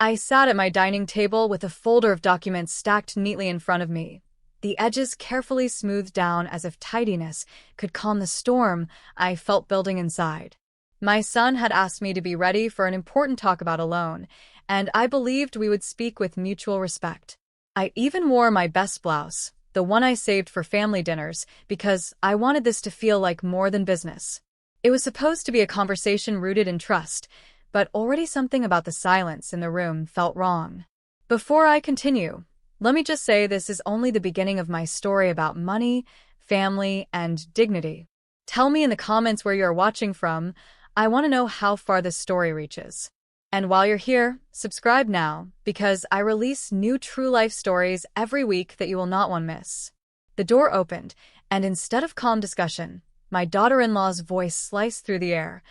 I sat at my dining table with a folder of documents stacked neatly in front of me, the edges carefully smoothed down as if tidiness could calm the storm I felt building inside. My son had asked me to be ready for an important talk about a loan, and I believed we would speak with mutual respect. I even wore my best blouse, the one I saved for family dinners, because I wanted this to feel like more than business. It was supposed to be a conversation rooted in trust, but already something about the silence in the room felt wrong. Before I continue, let me just say this is only the beginning of my story about money, family, and dignity. Tell me in the comments where you're watching from. I want to know how far this story reaches. And while you're here, subscribe now, because I release new true-life stories every week that you will not want to miss. The door opened, and instead of calm discussion, my daughter-in-law's voice sliced through the air.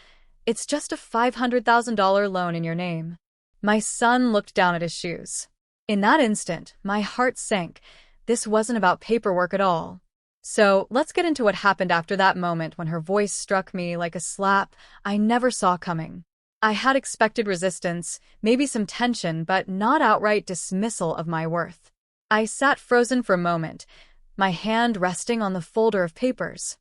"It's just a $500,000 loan in your name." My son looked down at his shoes. In that instant, my heart sank. This wasn't about paperwork at all. So, let's get into what happened after that moment when her voice struck me like a slap I never saw coming. I had expected resistance, maybe some tension, but not outright dismissal of my worth. I sat frozen for a moment, my hand resting on the folder of papers.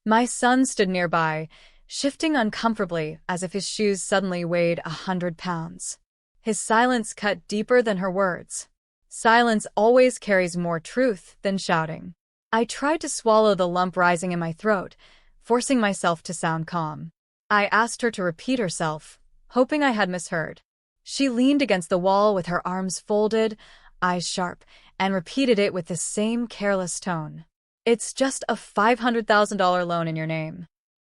My son stood nearby, shifting uncomfortably as if his shoes suddenly weighed 100 pounds. His silence cut deeper than her words. Silence always carries more truth than shouting. I tried to swallow the lump rising in my throat, forcing myself to sound calm. I asked her to repeat herself, hoping I had misheard. She leaned against the wall with her arms folded, eyes sharp, and repeated it with the same careless tone. "It's just a $500,000 loan in your name."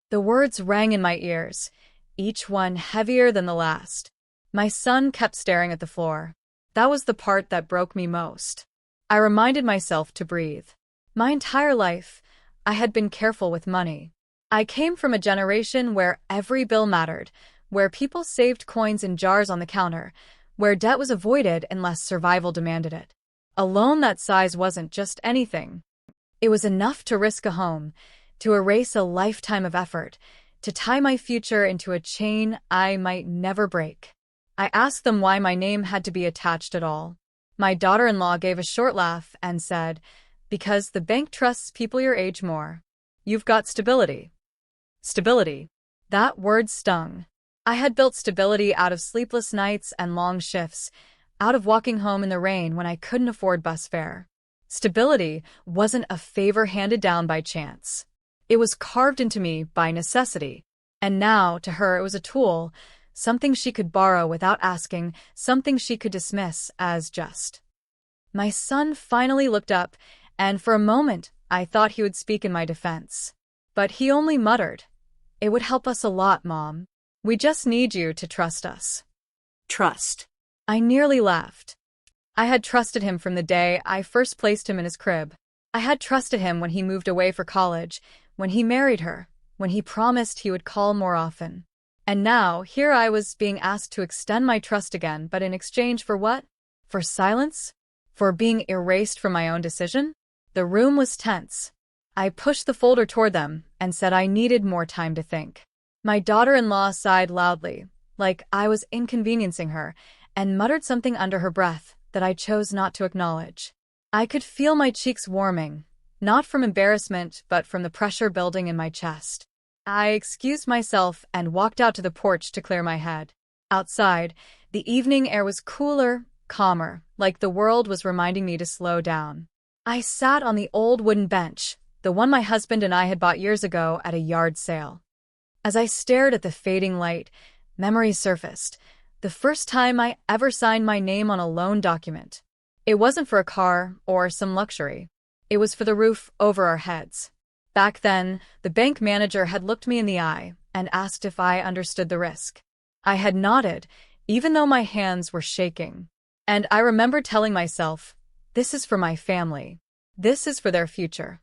The words rang in my ears, each one heavier than the last. My son kept staring at the floor. That was the part that broke me most. I reminded myself to breathe. My entire life, I had been careful with money. I came from a generation where every bill mattered, where people saved coins in jars on the counter, where debt was avoided unless survival demanded it. A loan that size wasn't just anything. It was enough to risk a home, to erase a lifetime of effort, to tie my future into a chain I might never break. I asked them why my name had to be attached at all. My daughter-in-law gave a short laugh and said, "Because the bank trusts people your age more. You've got stability." Stability. That word stung. I had built stability out of sleepless nights and long shifts, out of walking home in the rain when I couldn't afford bus fare. Stability wasn't a favor handed down by chance. It was carved into me by necessity. And now, to her, it was a tool, something she could borrow without asking, something she could dismiss as just. My son finally looked up, and for a moment, I thought he would speak in my defense. But he only muttered, "It would help us a lot, Mom. We just need you to trust us." Trust. I nearly laughed. I had trusted him from the day I first placed him in his crib. I had trusted him when he moved away for college, when he married her, when he promised he would call more often. And now, here I was being asked to extend my trust again, but in exchange for what? For silence? For being erased from my own decision? The room was tense. I pushed the folder toward them and said I needed more time to think. My daughter-in-law sighed loudly, like I was inconveniencing her, and muttered something under her breath that I chose not to acknowledge. I could feel my cheeks warming, not from embarrassment but from the pressure building in my chest. I excused myself and walked out to the porch to clear my head. Outside, the evening air was cooler, calmer, like the world was reminding me to slow down. I sat on the old wooden bench, the one my husband and I had bought years ago at a yard sale. As I stared at the fading light, memories surfaced. The first time I ever signed my name on a loan document. It wasn't for a car or some luxury. It was for the roof over our heads. Back then, the bank manager had looked me in the eye and asked if I understood the risk. I had nodded, even though my hands were shaking. And I remembered telling myself, "This is for my family. This is for their future."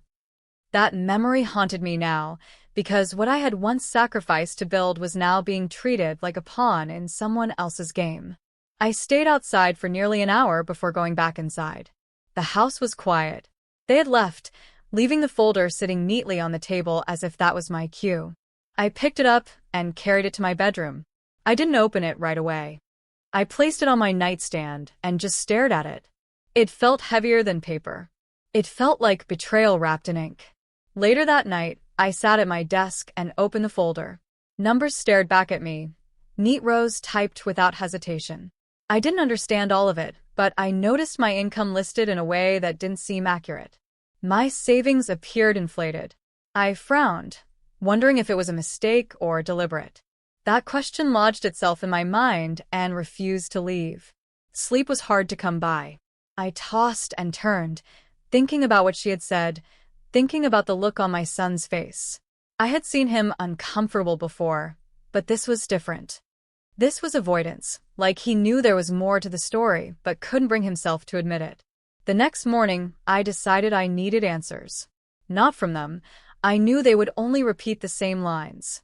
That memory haunted me now, because what I had once sacrificed to build was now being treated like a pawn in someone else's game. I stayed outside for nearly an hour before going back inside. The house was quiet. They had left, leaving the folder sitting neatly on the table as if that was my cue. I picked it up and carried it to my bedroom. I didn't open it right away. I placed it on my nightstand and just stared at it. It felt heavier than paper. It felt like betrayal wrapped in ink. Later that night, I sat at my desk and opened the folder. Numbers stared back at me, neat rows typed without hesitation. I didn't understand all of it, but I noticed my income listed in a way that didn't seem accurate. My savings appeared inflated. I frowned, wondering if it was a mistake or deliberate. That question lodged itself in my mind and refused to leave. Sleep was hard to come by. I tossed and turned, thinking about what she had said, thinking about the look on my son's face. I had seen him uncomfortable before, but this was different. This was avoidance, like he knew there was more to the story but couldn't bring himself to admit it. The next morning, I decided I needed answers. Not from them. I knew they would only repeat the same lines.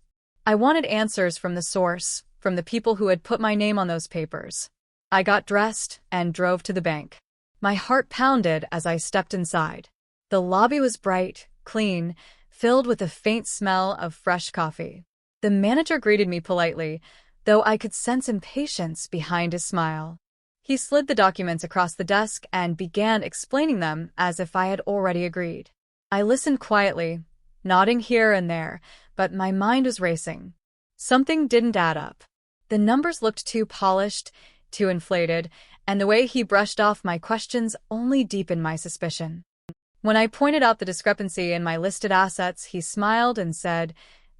I wanted answers from the source, from the people who had put my name on those papers. I got dressed and drove to the bank. My heart pounded as I stepped inside. The lobby was bright, clean, filled with a faint smell of fresh coffee. The manager greeted me politely, though I could sense impatience behind his smile. He slid the documents across the desk and began explaining them as if I had already agreed. I listened quietly, nodding here and there, but my mind was racing. Something didn't add up. The numbers looked too polished, too inflated, and the way he brushed off my questions only deepened my suspicion. When I pointed out the discrepancy in my listed assets, he smiled and said,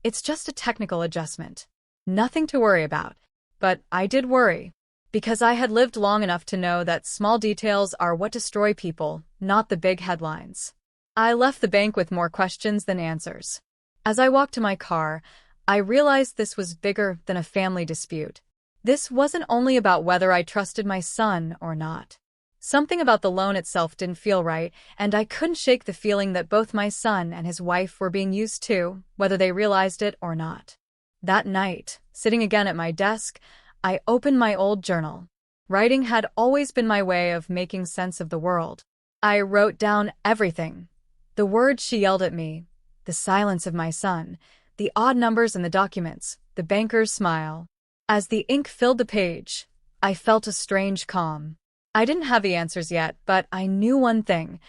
"It's just a technical adjustment. Nothing to worry about." But I did worry, because I had lived long enough to know that small details are what destroy people, not the big headlines. I left the bank with more questions than answers. As I walked to my car, I realized this was bigger than a family dispute. This wasn't only about whether I trusted my son or not. Something about the loan itself didn't feel right, and I couldn't shake the feeling that both my son and his wife were being used too, whether they realized it or not. That night, sitting again at my desk, I opened my old journal. Writing had always been my way of making sense of the world. I wrote down everything. The words she yelled at me, the silence of my son, the odd numbers in the documents, the banker's smile. As the ink filled the page, I felt a strange calm. I didn't have the answers yet, but I knew one thing.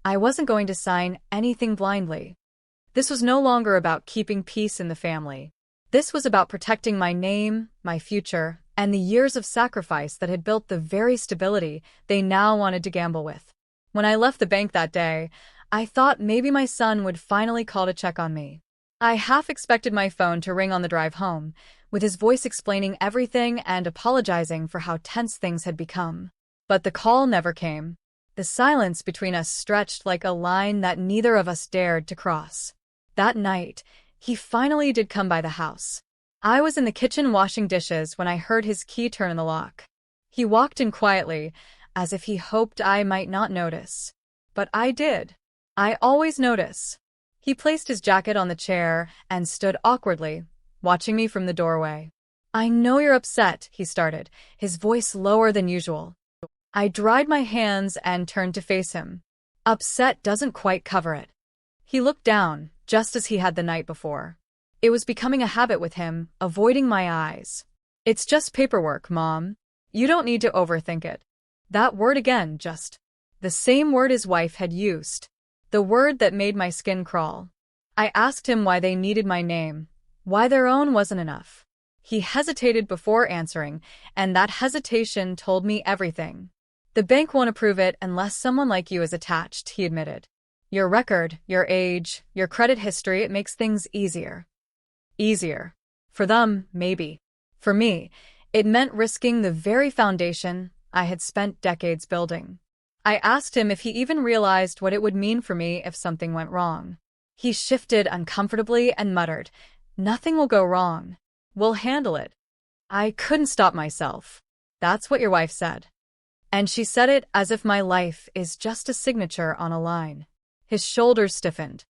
I wasn't going to sign anything blindly. This was no longer about keeping peace in the family. This was about protecting my name, my future, and the years of sacrifice that had built the very stability they now wanted to gamble with. When I left the bank that day, I thought maybe my son would finally call to check on me. I half expected my phone to ring on the drive home, with his voice explaining everything and apologizing for how tense things had become. But the call never came. The silence between us stretched like a line that neither of us dared to cross. That night, he finally did come by the house. I was in the kitchen washing dishes when I heard his key turn in the lock. He walked in quietly, as if he hoped I might not notice. But I did. I always notice. He placed his jacket on the chair and stood awkwardly, watching me from the doorway. "I know you're upset," he started, his voice lower than usual. I dried my hands and turned to face him. Upset doesn't quite cover it. He looked down, just as he had the night before. It was becoming a habit with him, avoiding my eyes. "It's just paperwork, Mom. You don't need to overthink it." That word again, just. The same word his wife had used. The word that made my skin crawl. I asked him why they needed my name, why their own wasn't enough. He hesitated before answering, and that hesitation told me everything. "The bank won't approve it unless someone like you is attached," he admitted. "Your record, your age, your credit history, it makes things easier." Easier. For them, maybe. For me, it meant risking the very foundation I had spent decades building. I asked him if he even realized what it would mean for me if something went wrong. He shifted uncomfortably and muttered, "Nothing will go wrong. We'll handle it." I couldn't stop myself. "That's what your wife said." And she said it as if my life is just a signature on a line. His shoulders stiffened.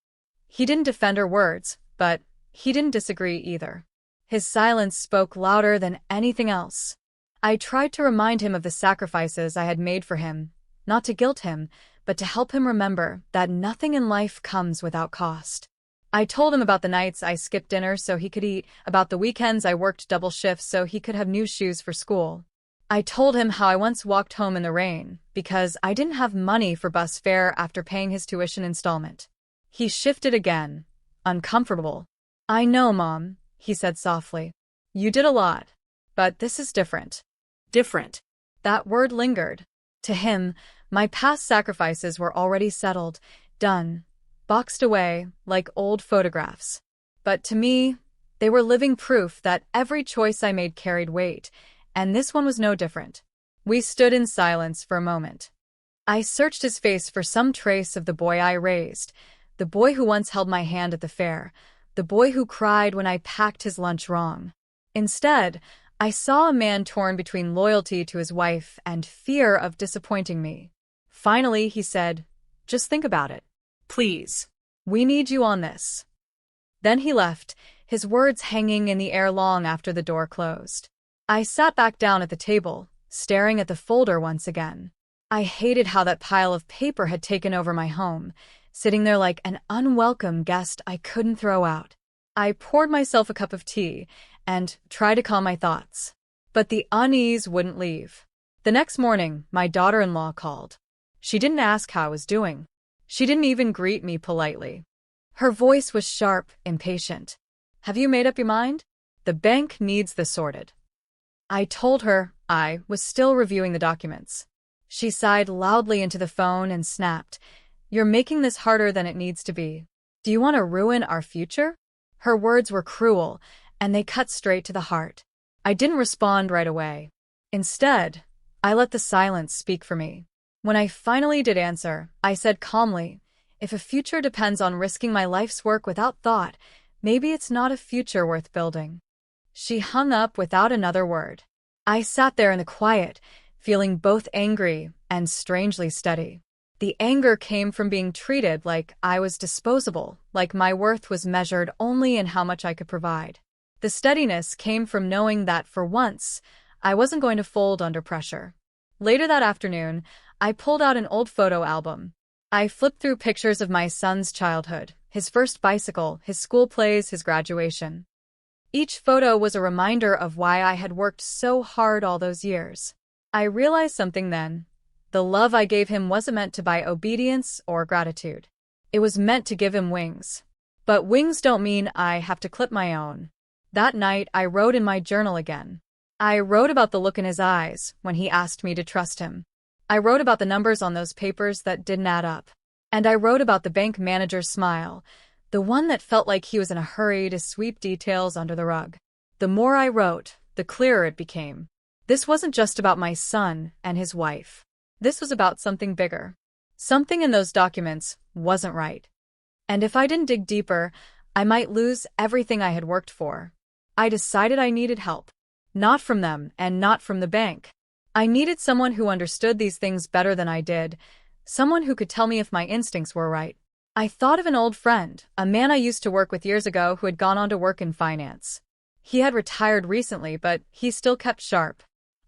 He didn't defend her words, but he didn't disagree either. His silence spoke louder than anything else. I tried to remind him of the sacrifices I had made for him, not to guilt him, but to help him remember that nothing in life comes without cost. I told him about the nights I skipped dinner so he could eat, about the weekends I worked double shifts so he could have new shoes for school. I told him how I once walked home in the rain because I didn't have money for bus fare after paying his tuition installment. He shifted again, uncomfortable. "I know, Mom," he said softly. "You did a lot. But this is different." Different. That word lingered. To him, my past sacrifices were already settled, done, boxed away like old photographs. But to me, they were living proof that every choice I made carried weight, and this one was no different. We stood in silence for a moment. I searched his face for some trace of the boy I raised, the boy who once held my hand at the fair, the boy who cried when I packed his lunch wrong. Instead, I saw a man torn between loyalty to his wife and fear of disappointing me. Finally, he said, "Just think about it. Please. We need you on this." Then he left, his words hanging in the air long after the door closed. I sat back down at the table, staring at the folder once again. I hated how that pile of paper had taken over my home, sitting there like an unwelcome guest I couldn't throw out. I poured myself a cup of tea and tried to calm my thoughts. But the unease wouldn't leave. The next morning, my daughter-in-law called. She didn't ask how I was doing. She didn't even greet me politely. Her voice was sharp, impatient. "Have you made up your mind? The bank needs this sorted." I told her I was still reviewing the documents. She sighed loudly into the phone and snapped, "You're making this harder than it needs to be. Do you want to ruin our future?" Her words were cruel, and they cut straight to the heart. I didn't respond right away. Instead, I let the silence speak for me. When I finally did answer, I said calmly, "If a future depends on risking my life's work without thought, maybe it's not a future worth building." She hung up without another word. I sat there in the quiet, feeling both angry and strangely steady. The anger came from being treated like I was disposable, like my worth was measured only in how much I could provide. The steadiness came from knowing that, for once, I wasn't going to fold under pressure. Later that afternoon, I pulled out an old photo album. I flipped through pictures of my son's childhood, his first bicycle, his school plays, his graduation. Each photo was a reminder of why I had worked so hard all those years. I realized something then. The love I gave him wasn't meant to buy obedience or gratitude. It was meant to give him wings. But wings don't mean I have to clip my own. That night, I wrote in my journal again. I wrote about the look in his eyes when he asked me to trust him. I wrote about the numbers on those papers that didn't add up. And I wrote about the bank manager's smile, the one that felt like he was in a hurry to sweep details under the rug. The more I wrote, the clearer it became. This wasn't just about my son and his wife. This was about something bigger. Something in those documents wasn't right. And if I didn't dig deeper, I might lose everything I had worked for. I decided I needed help. Not from them and not from the bank. I needed someone who understood these things better than I did, someone who could tell me if my instincts were right. I thought of an old friend, a man I used to work with years ago who had gone on to work in finance. He had retired recently, but he still kept sharp.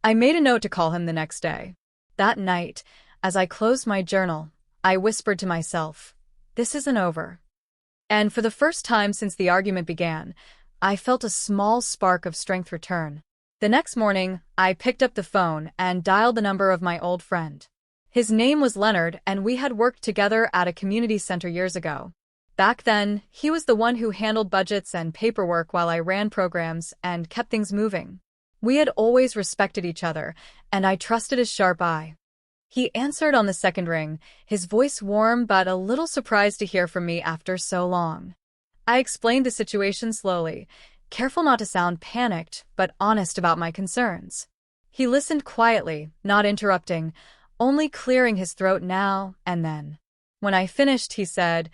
I made a note to call him the next day. That night, as I closed my journal, I whispered to myself, "This isn't over." And for the first time since the argument began, I felt a small spark of strength return. The next morning, I picked up the phone and dialed the number of my old friend. His name was Leonard, and we had worked together at a community center years ago. Back then, he was the one who handled budgets and paperwork while I ran programs and kept things moving. We had always respected each other, and I trusted his sharp eye. He answered on the second ring, his voice warm but a little surprised to hear from me after so long. I explained the situation slowly, careful not to sound panicked, but honest about my concerns. He listened quietly, not interrupting, only clearing his throat now and then. When I finished, he said,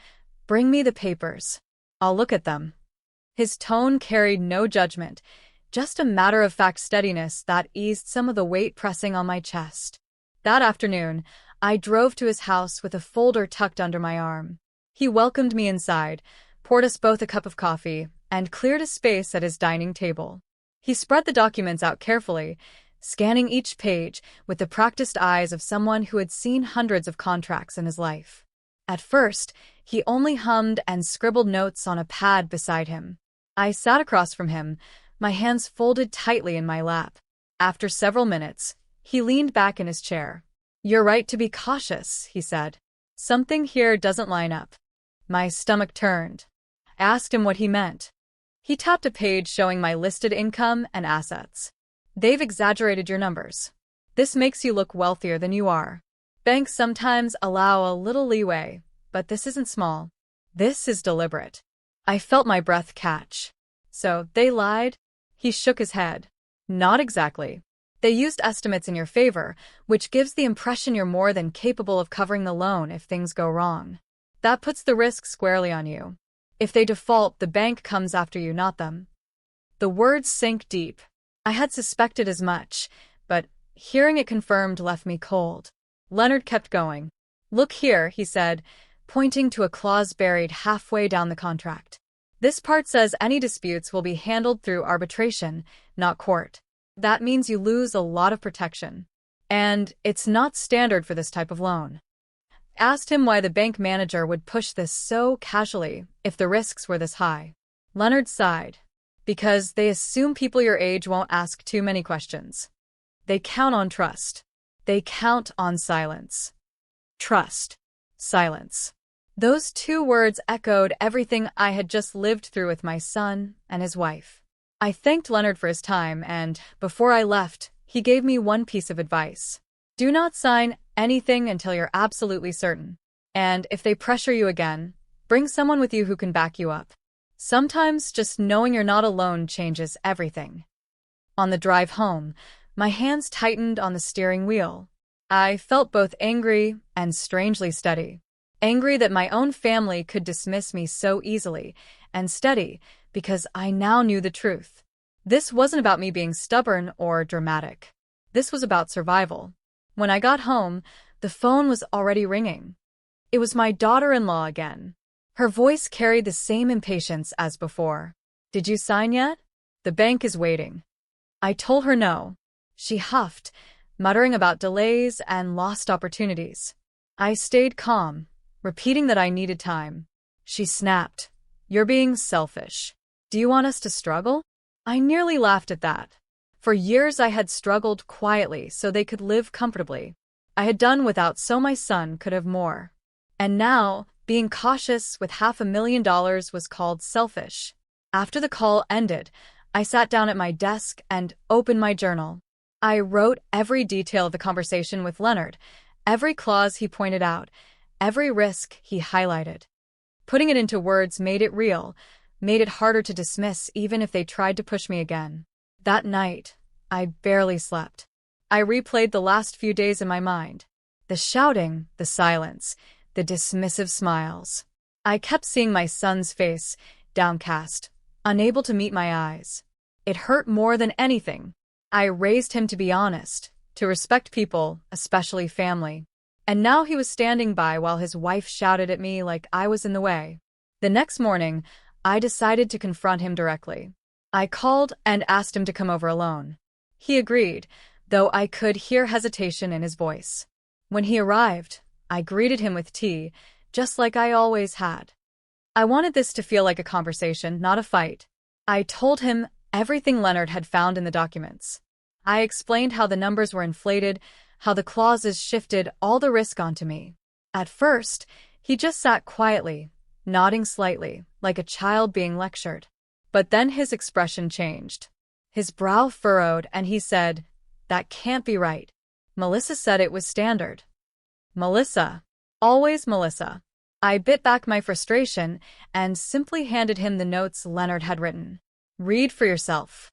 "Bring me the papers. I'll look at them." His tone carried no judgment, just a matter-of-fact steadiness that eased some of the weight pressing on my chest. That afternoon, I drove to his house with a folder tucked under my arm. He welcomed me inside, poured us both a cup of coffee, and cleared a space at his dining table. He spread the documents out carefully, scanning each page with the practiced eyes of someone who had seen hundreds of contracts in his life. At first, he only hummed and scribbled notes on a pad beside him. I sat across from him, my hands folded tightly in my lap. After several minutes, he leaned back in his chair. "You're right to be cautious," he said. "Something here doesn't line up." My stomach turned. I asked him what he meant. He tapped a page showing my listed income and assets. "They've exaggerated your numbers. This makes you look wealthier than you are. Banks sometimes allow a little leeway, but this isn't small. This is deliberate." I felt my breath catch. "So, they lied?" He shook his head. "Not exactly. They used estimates in your favor, which gives the impression you're more than capable of covering the loan if things go wrong. That puts the risk squarely on you. If they default, the bank comes after you, not them." The words sank deep. I had suspected as much, but hearing it confirmed left me cold. Leonard kept going. "Look here," he said, pointing to a clause buried halfway down the contract. "This part says any disputes will be handled through arbitration, not court. That means you lose a lot of protection. And it's not standard for this type of loan." Asked him why the bank manager would push this so casually if the risks were this high. Leonard sighed. "Because they assume people your age won't ask too many questions. They count on trust. They count on silence." Trust. Silence. Those two words echoed everything I had just lived through with my son and his wife. I thanked Leonard for his time, and, before I left, he gave me one piece of advice. Do not sign anything until you're absolutely certain. And if they pressure you again, bring someone with you who can back you up. Sometimes just knowing you're not alone changes everything. On the drive home, my hands tightened on the steering wheel. I felt both angry and strangely steady. Angry that my own family could dismiss me so easily, and steady because I now knew the truth. This wasn't about me being stubborn or dramatic. This was about survival. When I got home, the phone was already ringing. It was my daughter-in-law again. Her voice carried the same impatience as before. "Did you sign yet? The bank is waiting." I told her no. She huffed, muttering about delays and lost opportunities. I stayed calm, repeating that I needed time. She snapped. "You're being selfish. Do you want us to struggle?" I nearly laughed at that. For years I had struggled quietly so they could live comfortably. I had done without so my son could have more. And now, being cautious with $500,000 was called selfish. After the call ended, I sat down at my desk and opened my journal. I wrote every detail of the conversation with Leonard, every clause he pointed out, every risk he highlighted. Putting it into words made it real, made it harder to dismiss even if they tried to push me again. That night, I barely slept. I replayed the last few days in my mind. The shouting, the silence, the dismissive smiles. I kept seeing my son's face, downcast, unable to meet my eyes. It hurt more than anything. I raised him to be honest, to respect people, especially family. And now he was standing by while his wife shouted at me like I was in the way. The next morning, I decided to confront him directly. I called and asked him to come over alone. He agreed, though I could hear hesitation in his voice. When he arrived, I greeted him with tea, just like I always had. I wanted this to feel like a conversation, not a fight. I told him everything Leonard had found in the documents. I explained how the numbers were inflated, how the clauses shifted all the risk onto me. At first, he just sat quietly, nodding slightly, like a child being lectured. But then his expression changed. His brow furrowed and he said, "That can't be right. Melissa said it was standard." Melissa. Always Melissa. I bit back my frustration and simply handed him the notes Leonard had written. "Read for yourself."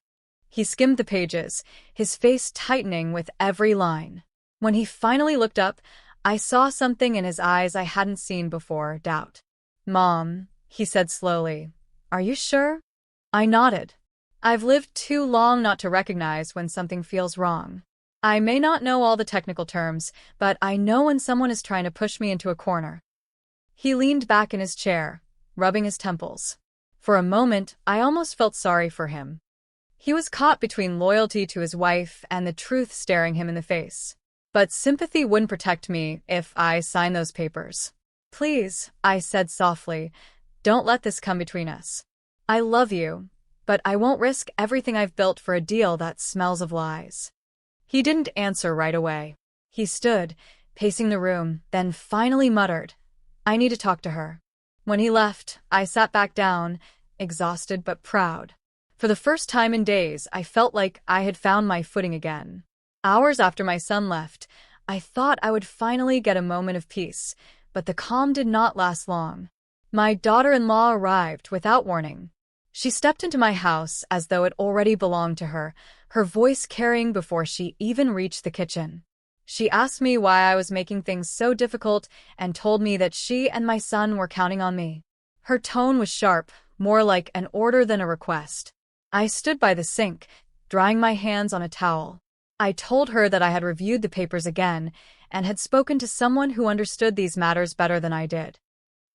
He skimmed the pages, his face tightening with every line. When he finally looked up, I saw something in his eyes I hadn't seen before, doubt. "Mom," he said slowly, "are you sure?" I nodded. I've lived too long not to recognize when something feels wrong. I may not know all the technical terms, but I know when someone is trying to push me into a corner. He leaned back in his chair, rubbing his temples. For a moment, I almost felt sorry for him. He was caught between loyalty to his wife and the truth staring him in the face. But sympathy wouldn't protect me if I signed those papers. "Please," I said softly, "don't let this come between us. I love you, but I won't risk everything I've built for a deal that smells of lies." He didn't answer right away. He stood, pacing the room, then finally muttered, "I need to talk to her." When he left, I sat back down, exhausted but proud. For the first time in days, I felt like I had found my footing again. Hours after my son left, I thought I would finally get a moment of peace, but the calm did not last long. My daughter-in-law arrived without warning. She stepped into my house as though it already belonged to her, her voice carrying before she even reached the kitchen. She asked me why I was making things so difficult and told me that she and my son were counting on me. Her tone was sharp, more like an order than a request. I stood by the sink, drying my hands on a towel. I told her that I had reviewed the papers again and had spoken to someone who understood these matters better than I did.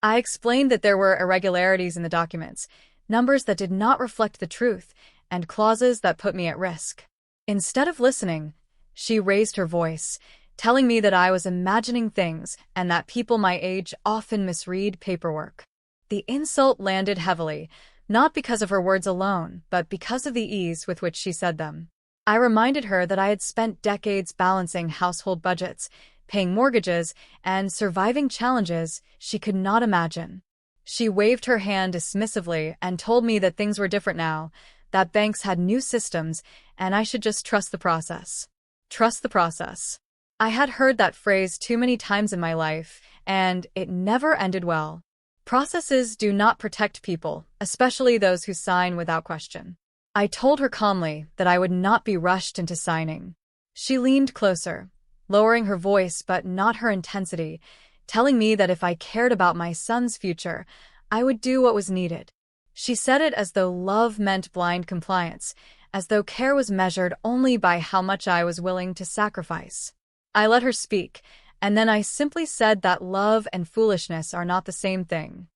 I explained that there were irregularities in the documents, numbers that did not reflect the truth, and clauses that put me at risk. Instead of listening, she raised her voice, telling me that I was imagining things and that people my age often misread paperwork. The insult landed heavily, not because of her words alone, but because of the ease with which she said them. I reminded her that I had spent decades balancing household budgets, paying mortgages, and surviving challenges she could not imagine. She waved her hand dismissively and told me that things were different now, that banks had new systems, and I should just trust the process. Trust the process. I had heard that phrase too many times in my life, and it never ended well. Processes do not protect people, especially those who sign without question. I told her calmly that I would not be rushed into signing. She leaned closer, lowering her voice but not her intensity, telling me that if I cared about my son's future, I would do what was needed. She said it as though love meant blind compliance, as though care was measured only by how much I was willing to sacrifice. I let her speak, and then I simply said that love and foolishness are not the same thing.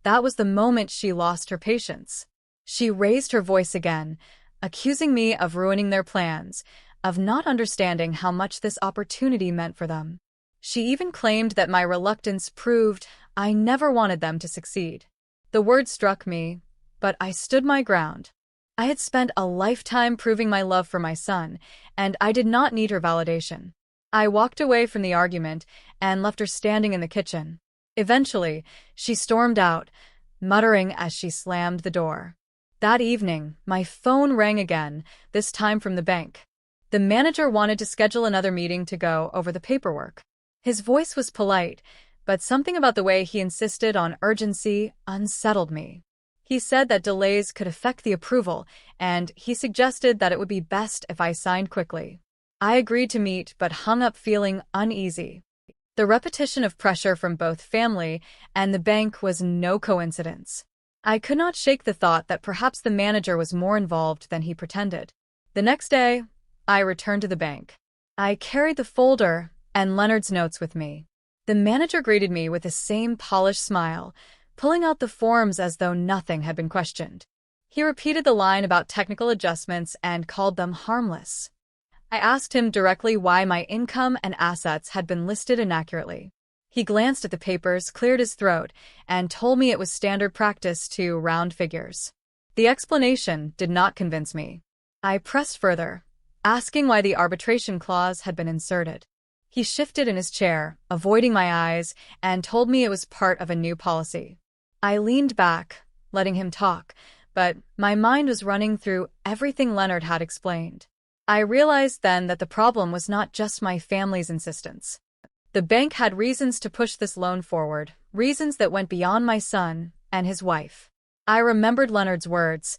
That was the moment she lost her patience. She raised her voice again, accusing me of ruining their plans, of not understanding how much this opportunity meant for them. She even claimed that my reluctance proved I never wanted them to succeed. The word struck me, but I stood my ground. I had spent a lifetime proving my love for my son, and I did not need her validation. I walked away from the argument and left her standing in the kitchen. Eventually, she stormed out, muttering as she slammed the door. That evening, my phone rang again, this time from the bank. The manager wanted to schedule another meeting to go over the paperwork. His voice was polite, but something about the way he insisted on urgency unsettled me. He said that delays could affect the approval, and he suggested that it would be best if I signed quickly. I agreed to meet but hung up feeling uneasy. The repetition of pressure from both family and the bank was no coincidence. I could not shake the thought that perhaps the manager was more involved than he pretended. The next day, I returned to the bank. I carried the folder and Leonard's notes with me. The manager greeted me with the same polished smile, pulling out the forms as though nothing had been questioned. He repeated the line about technical adjustments and called them harmless. I asked him directly why my income and assets had been listed inaccurately. He glanced at the papers, cleared his throat, and told me it was standard practice to round figures. The explanation did not convince me. I pressed further, asking why the arbitration clause had been inserted. He shifted in his chair, avoiding my eyes, and told me it was part of a new policy. I leaned back, letting him talk, but my mind was running through everything Leonard had explained. I realized then that the problem was not just my family's insistence. The bank had reasons to push this loan forward, reasons that went beyond my son and his wife. I remembered Leonard's words,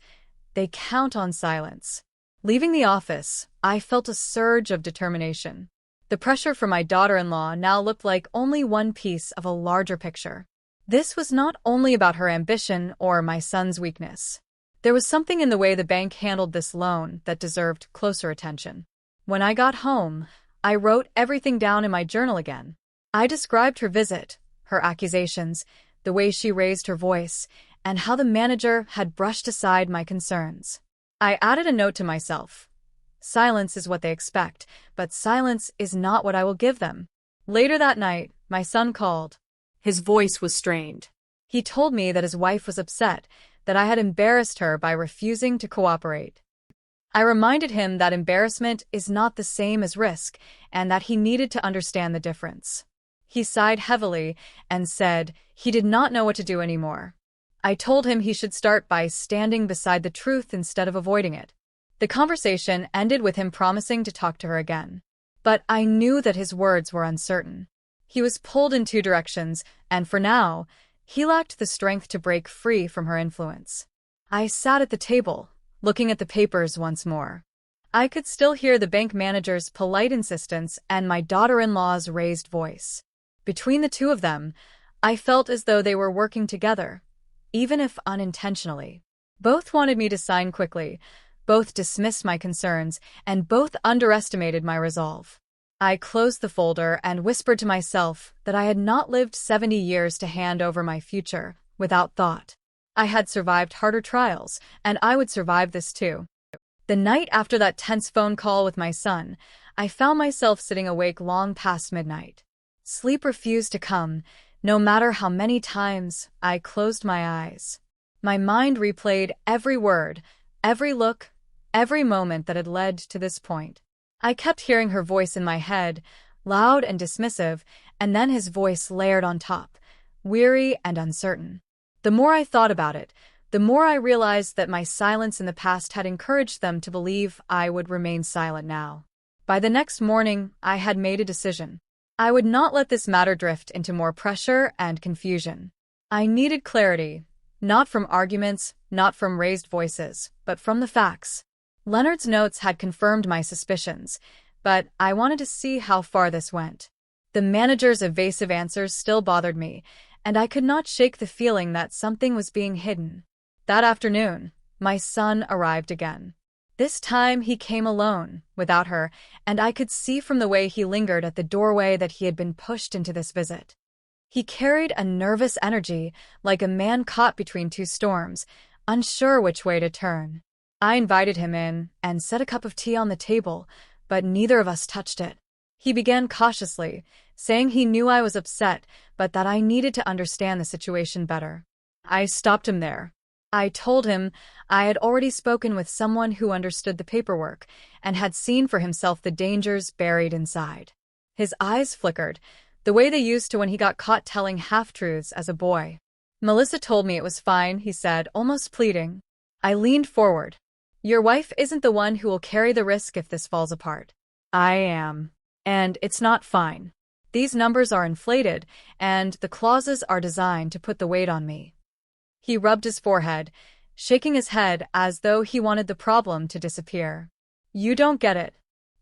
"They count on silence." Leaving the office, I felt a surge of determination. The pressure from my daughter-in-law now looked like only one piece of a larger picture. This was not only about her ambition or my son's weakness. There was something in the way the bank handled this loan that deserved closer attention. When I got home, I wrote everything down in my journal again. I described her visit, her accusations, the way she raised her voice, and how the manager had brushed aside my concerns. I added a note to myself. Silence is what they expect, but silence is not what I will give them. Later that night, my son called. His voice was strained. He told me that his wife was upset, that I had embarrassed her by refusing to cooperate. I reminded him that embarrassment is not the same as risk and that he needed to understand the difference. He sighed heavily and said he did not know what to do anymore. I told him he should start by standing beside the truth instead of avoiding it. The conversation ended with him promising to talk to her again. But I knew that his words were uncertain. He was pulled in two directions, and for now, he lacked the strength to break free from her influence. I sat at the table, looking at the papers once more. I could still hear the bank manager's polite insistence and my daughter-in-law's raised voice. Between the two of them, I felt as though they were working together, even if unintentionally. Both wanted me to sign quickly, both dismissed my concerns, and both underestimated my resolve. I closed the folder and whispered to myself that I had not lived 70 years to hand over my future without thought. I had survived harder trials, and I would survive this too. The night after that tense phone call with my son, I found myself sitting awake long past midnight. Sleep refused to come, no matter how many times I closed my eyes. My mind replayed every word, every look, every moment that had led to this point. I kept hearing her voice in my head, loud and dismissive, and then his voice layered on top, weary and uncertain. The more I thought about it, the more I realized that my silence in the past had encouraged them to believe I would remain silent now. By the next morning, I had made a decision. I would not let this matter drift into more pressure and confusion. I needed clarity, not from arguments, not from raised voices, but from the facts. Leonard's notes had confirmed my suspicions, but I wanted to see how far this went. The manager's evasive answers still bothered me, and I could not shake the feeling that something was being hidden. That afternoon, my son arrived again. This time he came alone, without her, and I could see from the way he lingered at the doorway that he had been pushed into this visit. He carried a nervous energy, like a man caught between two storms, unsure which way to turn. I invited him in and set a cup of tea on the table, but neither of us touched it. He began cautiously, saying he knew I was upset, but that I needed to understand the situation better. I stopped him there. I told him I had already spoken with someone who understood the paperwork and had seen for himself the dangers buried inside. His eyes flickered, the way they used to when he got caught telling half-truths as a boy. Melissa told me it was fine, he said, almost pleading. I leaned forward. Your wife isn't the one who will carry the risk if this falls apart. I am. And it's not fine. These numbers are inflated, and the clauses are designed to put the weight on me. He rubbed his forehead, shaking his head as though he wanted the problem to disappear. You don't get it.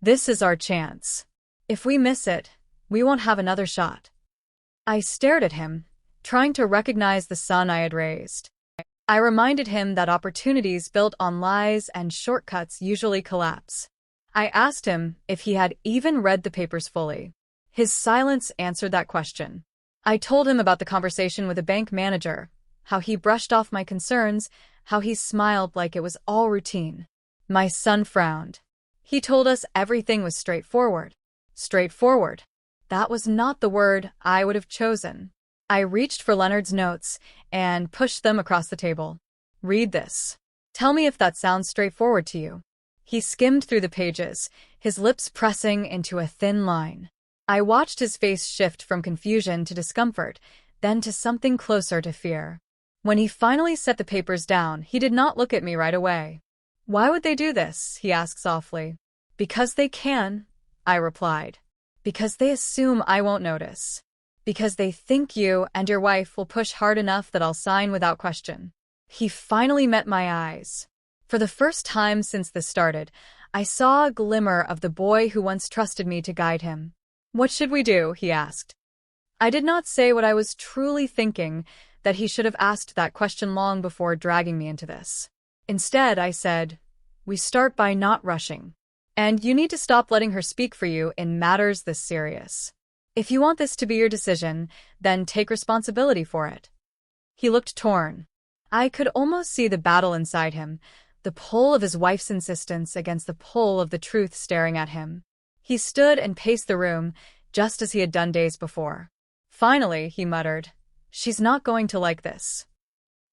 This is our chance. If we miss it, we won't have another shot. I stared at him, trying to recognize the son I had raised. I reminded him that opportunities built on lies and shortcuts usually collapse. I asked him if he had even read the papers fully. His silence answered that question. I told him about the conversation with the bank manager, how he brushed off my concerns, how he smiled like it was all routine. My son frowned. He told us everything was straightforward. Straightforward. That was not the word I would have chosen. I reached for Leonard's notes and pushed them across the table. Read this. Tell me if that sounds straightforward to you. He skimmed through the pages, his lips pressing into a thin line. I watched his face shift from confusion to discomfort, then to something closer to fear. When he finally set the papers down, he did not look at me right away. Why would they do this? He asked softly. Because they can, I replied. Because they assume I won't notice. Because they think you and your wife will push hard enough that I'll sign without question. He finally met my eyes. For the first time since this started, I saw a glimmer of the boy who once trusted me to guide him. What should we do? He asked. I did not say what I was truly thinking, that he should have asked that question long before dragging me into this. Instead, I said, we start by not rushing. And you need to stop letting her speak for you in matters this serious. If you want this to be your decision, then take responsibility for it. He looked torn. I could almost see the battle inside him, the pull of his wife's insistence against the pull of the truth staring at him. He stood and paced the room, just as he had done days before. Finally, he muttered, she's not going to like this.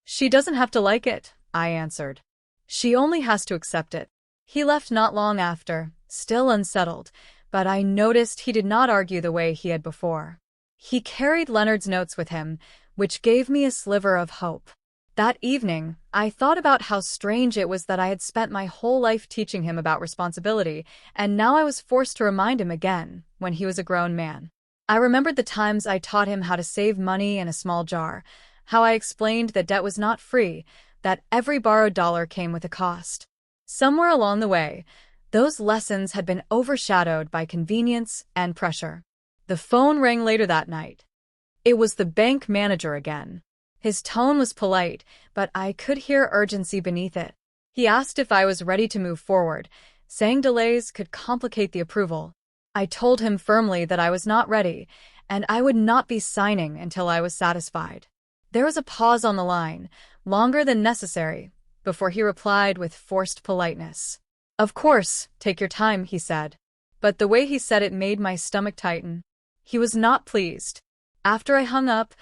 She doesn't have to like it, I answered. She only has to accept it. He left not long after, still unsettled, but I noticed he did not argue the way he had before. He carried Leonard's notes with him, which gave me a sliver of hope. That evening, I thought about how strange it was that I had spent my whole life teaching him about responsibility, and now I was forced to remind him again, when he was a grown man. I remembered the times I taught him how to save money in a small jar, how I explained that debt was not free, that every borrowed dollar came with a cost. Somewhere along the way, those lessons had been overshadowed by convenience and pressure. The phone rang later that night. It was the bank manager again. His tone was polite, but I could hear urgency beneath it. He asked if I was ready to move forward, saying delays could complicate the approval. I told him firmly that I was not ready, and I would not be signing until I was satisfied. There was a pause on the line, longer than necessary, before he replied with forced politeness. "Of course, take your time," he said. But the way he said it made my stomach tighten. He was not pleased. After I hung up,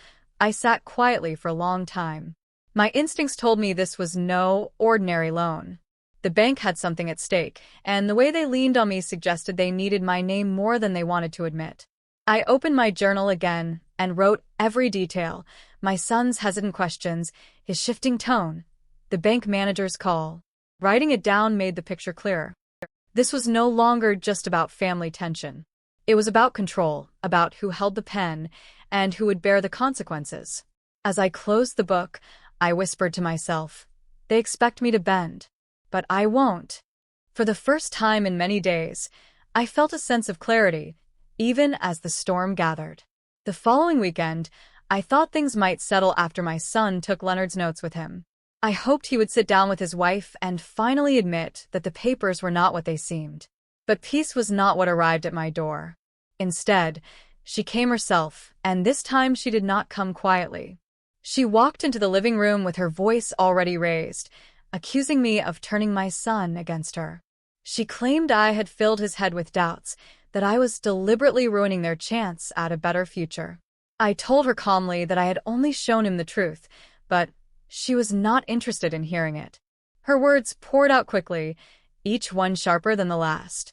I sat quietly for a long time. My instincts told me this was no ordinary loan. The bank had something at stake, and the way they leaned on me suggested they needed my name more than they wanted to admit. I opened my journal again and wrote every detail: my son's hesitant questions, his shifting tone, the bank manager's call. Writing it down made the picture clearer. This was no longer just about family tension. It was about control, about who held the pen, and who would bear the consequences. As I closed the book, I whispered to myself, "They expect me to bend, but I won't." For the first time in many days, I felt a sense of clarity, even as the storm gathered. The following weekend, I thought things might settle after my son took Leonard's notes with him. I hoped he would sit down with his wife and finally admit that the papers were not what they seemed. But peace was not what arrived at my door. Instead, she came herself, and this time she did not come quietly. She walked into the living room with her voice already raised, accusing me of turning my son against her. She claimed I had filled his head with doubts, that I was deliberately ruining their chance at a better future. I told her calmly that I had only shown him the truth, but she was not interested in hearing it. Her words poured out quickly, each one sharper than the last.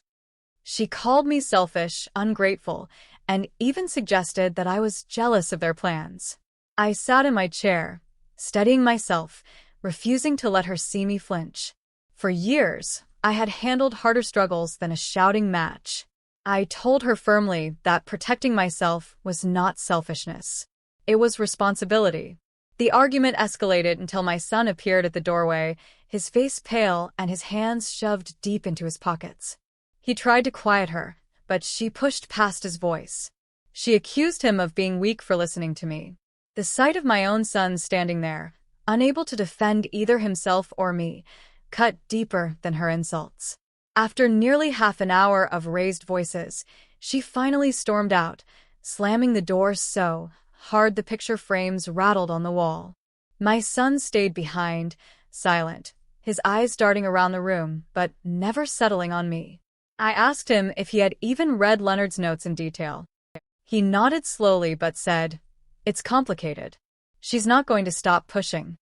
She called me selfish, ungrateful, and even suggested that I was jealous of their plans. I sat in my chair, steadying myself, refusing to let her see me flinch. For years, I had handled harder struggles than a shouting match. I told her firmly that protecting myself was not selfishness. It was responsibility. The argument escalated until my son appeared at the doorway, his face pale and his hands shoved deep into his pockets. He tried to quiet her, but she pushed past his voice. She accused him of being weak for listening to me. The sight of my own son standing there, unable to defend either himself or me, cut deeper than her insults. After nearly half an hour of raised voices, she finally stormed out, slamming the door so hard the picture frames rattled on the wall. My son stayed behind, silent, his eyes darting around the room, but never settling on me. I asked him if he had even read Leonard's notes in detail. He nodded slowly but said, "It's complicated. She's not going to stop pushing."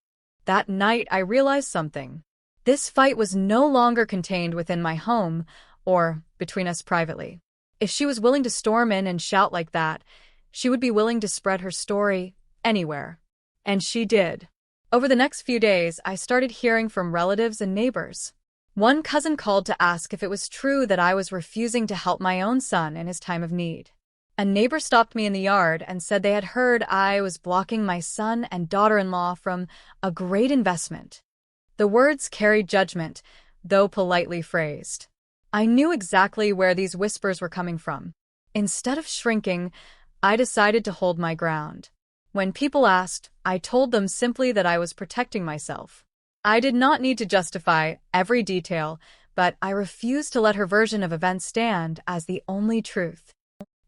That night I realized something. This fight was no longer contained within my home or between us privately. If she was willing to storm in and shout like that, she would be willing to spread her story anywhere. And she did. Over the next few days, I started hearing from relatives and neighbors. One cousin called to ask if it was true that I was refusing to help my own son in his time of need. A neighbor stopped me in the yard and said they had heard I was blocking my son and daughter-in-law from a great investment. The words carried judgment, though politely phrased. I knew exactly where these whispers were coming from. Instead of shrinking, I decided to hold my ground. When people asked, I told them simply that I was protecting myself. I did not need to justify every detail, but I refused to let her version of events stand as the only truth.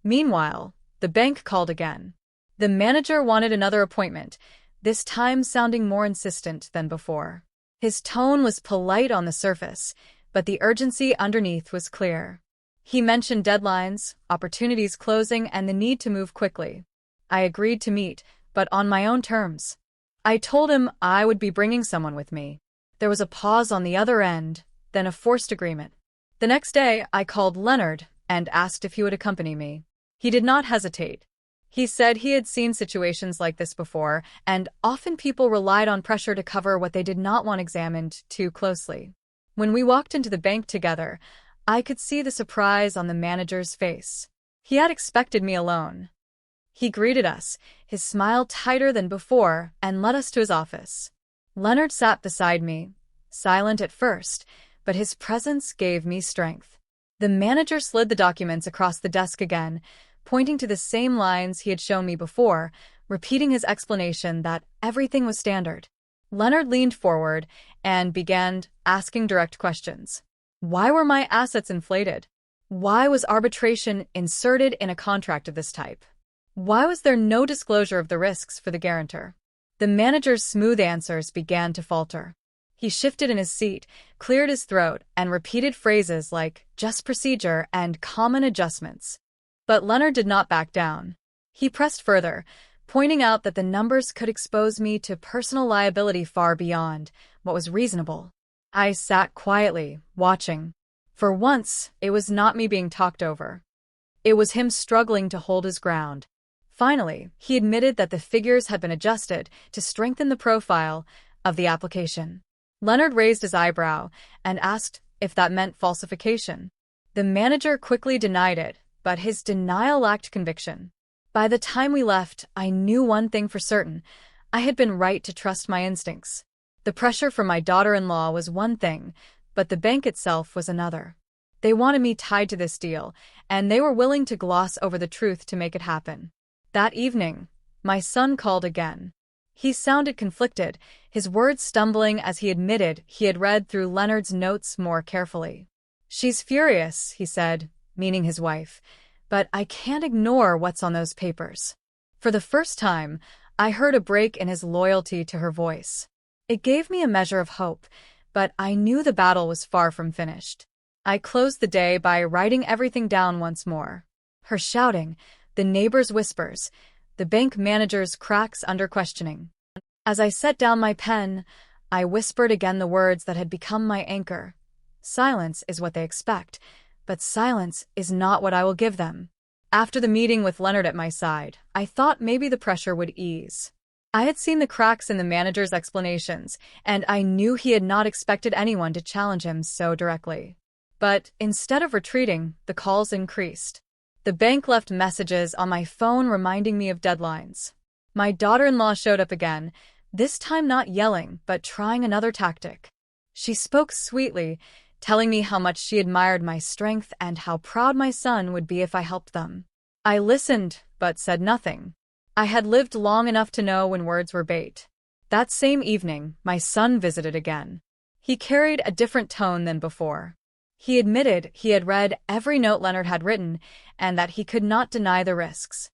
Meanwhile, the bank called again. The manager wanted another appointment, this time sounding more insistent than before. His tone was polite on the surface, but the urgency underneath was clear. He mentioned deadlines, opportunities closing, and the need to move quickly. I agreed to meet, but on my own terms. I told him I would be bringing someone with me. There was a pause on the other end, than a forced agreement. The next day, I called Leonard and asked if he would accompany me. He did not hesitate. He said he had seen situations like this before, and often people relied on pressure to cover what they did not want examined too closely. When we walked into the bank together, I could see the surprise on the manager's face. He had expected me alone. He greeted us, his smile tighter than before, and led us to his office. Leonard sat beside me, silent at first, but his presence gave me strength. The manager slid the documents across the desk again, pointing to the same lines he had shown me before, repeating his explanation that everything was standard. Leonard leaned forward and began asking direct questions. Why were my assets inflated? Why was arbitration inserted in a contract of this type? Why was there no disclosure of the risks for the guarantor? The manager's smooth answers began to falter. He shifted in his seat, cleared his throat, and repeated phrases like just procedure and common adjustments. But Leonard did not back down. He pressed further, pointing out that the numbers could expose me to personal liability far beyond what was reasonable. I sat quietly, watching. For once, it was not me being talked over. It was him struggling to hold his ground. Finally, he admitted that the figures had been adjusted to strengthen the profile of the application. Leonard raised his eyebrow and asked if that meant falsification. The manager quickly denied it, but his denial lacked conviction. By the time we left, I knew one thing for certain. I had been right to trust my instincts. The pressure from my daughter-in-law was one thing, but the bank itself was another. They wanted me tied to this deal, and they were willing to gloss over the truth to make it happen. That evening, my son called again. He sounded conflicted, his words stumbling as he admitted he had read through Leonard's notes more carefully. "She's furious," he said, meaning his wife, "but I can't ignore what's on those papers." For the first time, I heard a break in his loyalty to her voice. It gave me a measure of hope, but I knew the battle was far from finished. I closed the day by writing everything down once more. Her shouting, the neighbors' whispers, the bank manager's cracks under questioning. As I set down my pen, I whispered again the words that had become my anchor. Silence is what they expect, but silence is not what I will give them. After the meeting with Leonard at my side, I thought maybe the pressure would ease. I had seen the cracks in the manager's explanations, and I knew he had not expected anyone to challenge him so directly. But instead of retreating, the calls increased. The bank left messages on my phone reminding me of deadlines. My daughter-in-law showed up again, this time not yelling, but trying another tactic. She spoke sweetly, telling me how much she admired my strength and how proud my son would be if I helped them. I listened, but said nothing. I had lived long enough to know when words were bait. That same evening, my son visited again. He carried a different tone than before. He admitted he had read every note Leonard had written and that he could not deny the risks.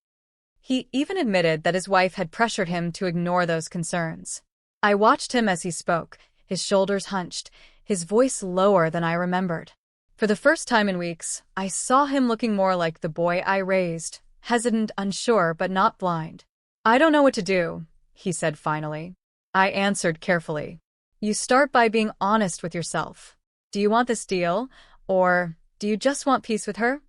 He even admitted that his wife had pressured him to ignore those concerns. I watched him as he spoke, his shoulders hunched, his voice lower than I remembered. For the first time in weeks, I saw him looking more like the boy I raised, hesitant, unsure, but not blind. "I don't know what to do," he said finally. I answered carefully. "You start by being honest with yourself. Do you want this deal, or do you just want peace with her?"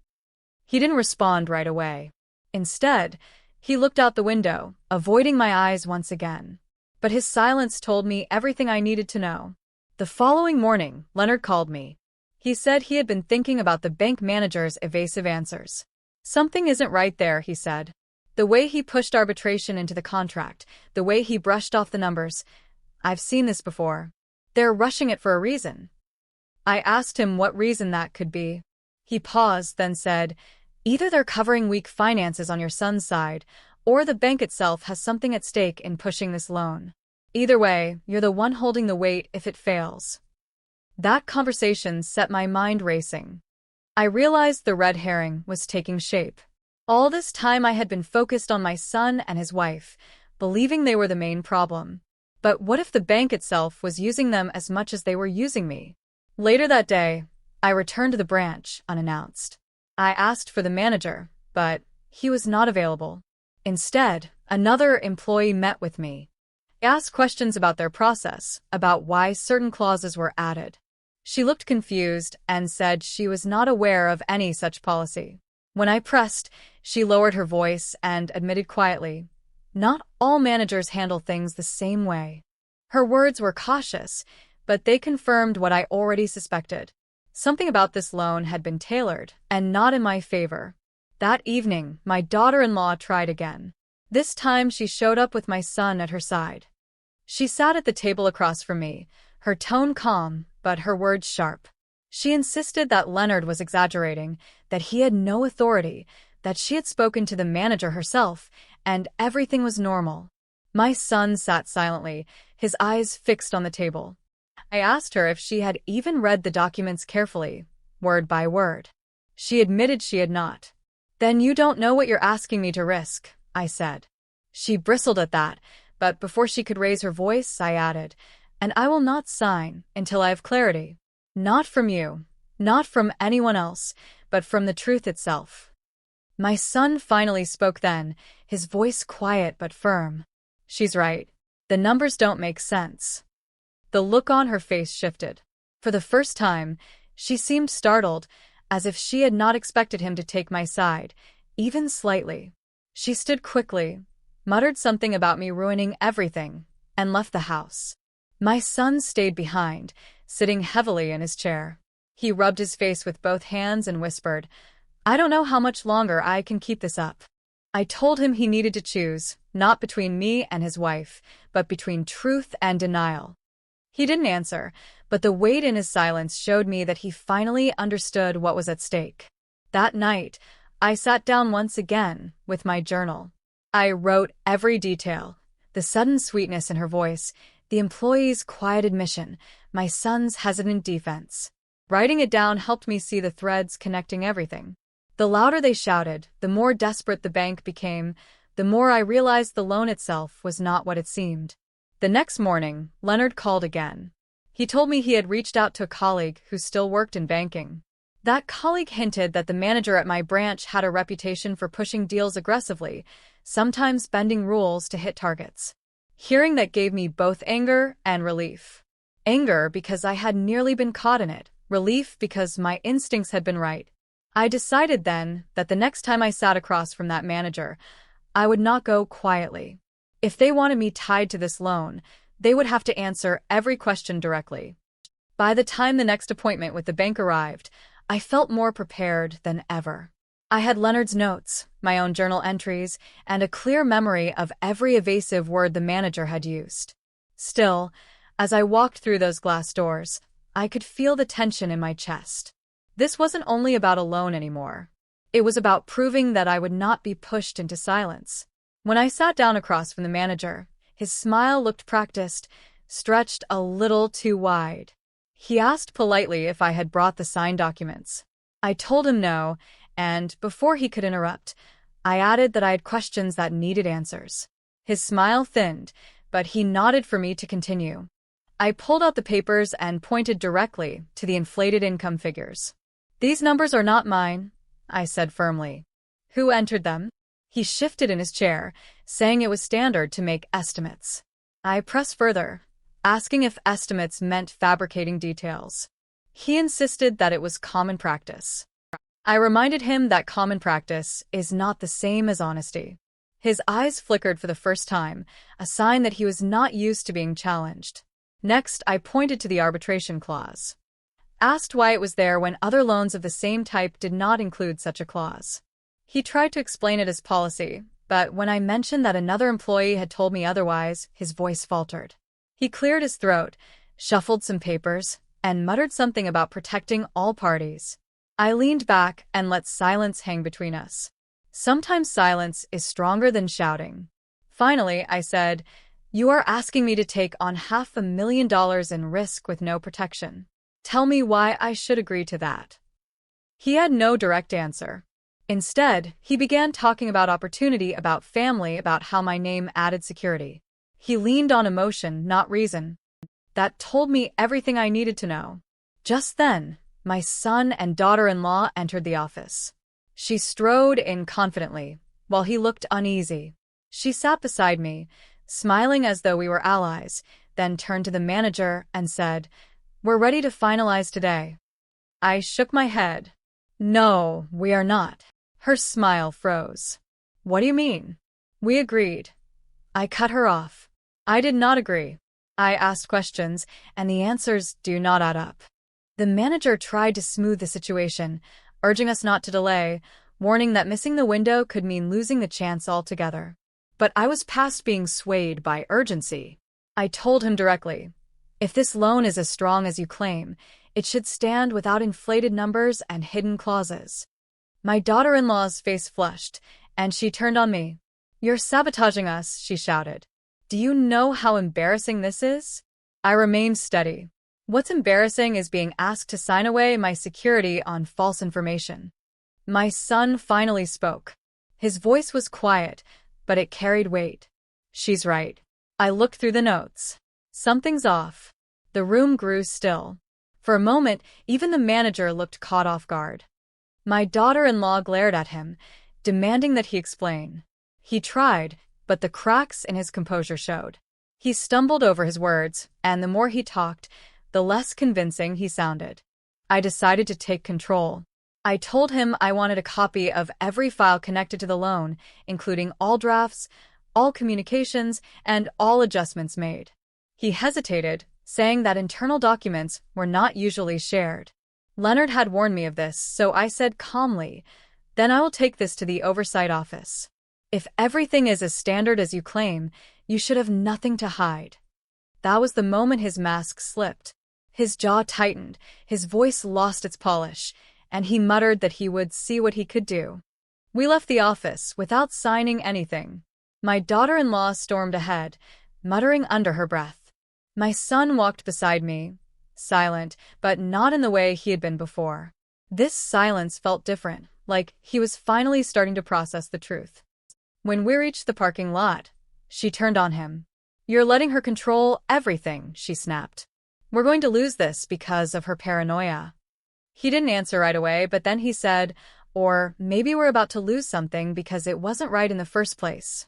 He didn't respond right away. Instead, he looked out the window, avoiding my eyes once again. But his silence told me everything I needed to know. The following morning, Leonard called me. He said he had been thinking about the bank manager's evasive answers. "Something isn't right there," he said. "The way he pushed arbitration into the contract, the way he brushed off the numbers. I've seen this before. They're rushing it for a reason." I asked him what reason that could be. He paused, then said, "Either they're covering weak finances on your son's side, or the bank itself has something at stake in pushing this loan. Either way, you're the one holding the weight if it fails." That conversation set my mind racing. I realized the red herring was taking shape. All this time I had been focused on my son and his wife, believing they were the main problem. But what if the bank itself was using them as much as they were using me? Later that day, I returned to the branch, unannounced. I asked for the manager, but he was not available. Instead, another employee met with me. I asked questions about their process, about why certain clauses were added. She looked confused and said she was not aware of any such policy. When I pressed, she lowered her voice and admitted quietly, "Not all managers handle things the same way." Her words were cautious, but they confirmed what I already suspected. Something about this loan had been tailored, and not in my favor. That evening, my daughter-in-law tried again. This time she showed up with my son at her side. She sat at the table across from me, her tone calm, but her words sharp. She insisted that Leonard was exaggerating, that he had no authority, that she had spoken to the manager herself, and everything was normal. My son sat silently, his eyes fixed on the table. I asked her if she had even read the documents carefully, word by word. She admitted she had not. "Then you don't know what you're asking me to risk," I said. She bristled at that, but before she could raise her voice, I added, "And I will not sign until I have clarity. Not from you, not from anyone else, but from the truth itself." My son finally spoke then, his voice quiet but firm. "She's right. The numbers don't make sense." The look on her face shifted. For the first time, she seemed startled, as if she had not expected him to take my side, even slightly. She stood quickly, muttered something about me ruining everything, and left the house. My son stayed behind, sitting heavily in his chair. He rubbed his face with both hands and whispered, "I don't know how much longer I can keep this up." I told him he needed to choose, not between me and his wife, but between truth and denial. He didn't answer, but the weight in his silence showed me that he finally understood what was at stake. That night, I sat down once again with my journal. I wrote every detail, the sudden sweetness in her voice, the employee's quiet admission, my son's hesitant defense. Writing it down helped me see the threads connecting everything. The louder they shouted, the more desperate the bank became, the more I realized the loan itself was not what it seemed. The next morning, Leonard called again. He told me he had reached out to a colleague who still worked in banking. That colleague hinted that the manager at my branch had a reputation for pushing deals aggressively, sometimes bending rules to hit targets. Hearing that gave me both anger and relief. Anger because I had nearly been caught in it, relief because my instincts had been right. I decided then that the next time I sat across from that manager, I would not go quietly. If they wanted me tied to this loan, they would have to answer every question directly. By the time the next appointment with the bank arrived, I felt more prepared than ever. I had Leonard's notes, my own journal entries, and a clear memory of every evasive word the manager had used. Still, as I walked through those glass doors, I could feel the tension in my chest. This wasn't only about a loan anymore. It was about proving that I would not be pushed into silence. When I sat down across from the manager, his smile looked practiced, stretched a little too wide. He asked politely if I had brought the signed documents. I told him no, and before he could interrupt, I added that I had questions that needed answers. His smile thinned, but he nodded for me to continue. I pulled out the papers and pointed directly to the inflated income figures. "These numbers are not mine," I said firmly. "Who entered them?" He shifted in his chair, saying it was standard to make estimates. I pressed further, asking if estimates meant fabricating details. He insisted that it was common practice. I reminded him that common practice is not the same as honesty. His eyes flickered for the first time, a sign that he was not used to being challenged. Next, I pointed to the arbitration clause. Asked why it was there when other loans of the same type did not include such a clause. He tried to explain it as policy, but when I mentioned that another employee had told me otherwise, his voice faltered. He cleared his throat, shuffled some papers, and muttered something about protecting all parties. I leaned back and let silence hang between us. Sometimes silence is stronger than shouting. Finally, I said, "You are asking me to take on $500,000 in risk with no protection. Tell me why I should agree to that." He had no direct answer. Instead, he began talking about opportunity, about family, about how my name added security. He leaned on emotion, not reason. That told me everything I needed to know. Just then, my son and daughter-in-law entered the office. She strode in confidently, while he looked uneasy. She sat beside me, smiling as though we were allies, then turned to the manager and said, We're ready to finalize today. I shook my head. No, we are not. Her smile froze. What do you mean? We agreed. I cut her off. I did not agree. I asked questions, and the answers do not add up. The manager tried to smooth the situation, urging us not to delay, warning that missing the window could mean losing the chance altogether. But I was past being swayed by urgency. I told him directly, if this loan is as strong as you claim, it should stand without inflated numbers and hidden clauses. My daughter-in-law's face flushed, and she turned on me. You're sabotaging us, she shouted. Do you know how embarrassing this is? I remained steady. What's embarrassing is being asked to sign away my security on false information. My son finally spoke. His voice was quiet, but it carried weight. She's right. I looked through the notes. Something's off. The room grew still. For a moment, even the manager looked caught off guard. My daughter-in-law glared at him, demanding that he explain. He tried, but the cracks in his composure showed. He stumbled over his words, and the more he talked, the less convincing he sounded. I decided to take control. I told him I wanted a copy of every file connected to the loan, including all drafts, all communications, and all adjustments made. He hesitated, saying that internal documents were not usually shared. Leonard had warned me of this, so I said calmly, then I will take this to the oversight office. If everything is as standard as you claim, you should have nothing to hide. That was the moment his mask slipped. His jaw tightened, his voice lost its polish, and he muttered that he would see what he could do. We left the office without signing anything. My daughter-in-law stormed ahead, muttering under her breath. My son walked beside me, silent, but not in the way he had been before. This silence felt different, like he was finally starting to process the truth. When we reached the parking lot, she turned on him. You're letting her control everything, she snapped. We're going to lose this because of her paranoia. He didn't answer right away, but then he said, or maybe we're about to lose something because it wasn't right in the first place.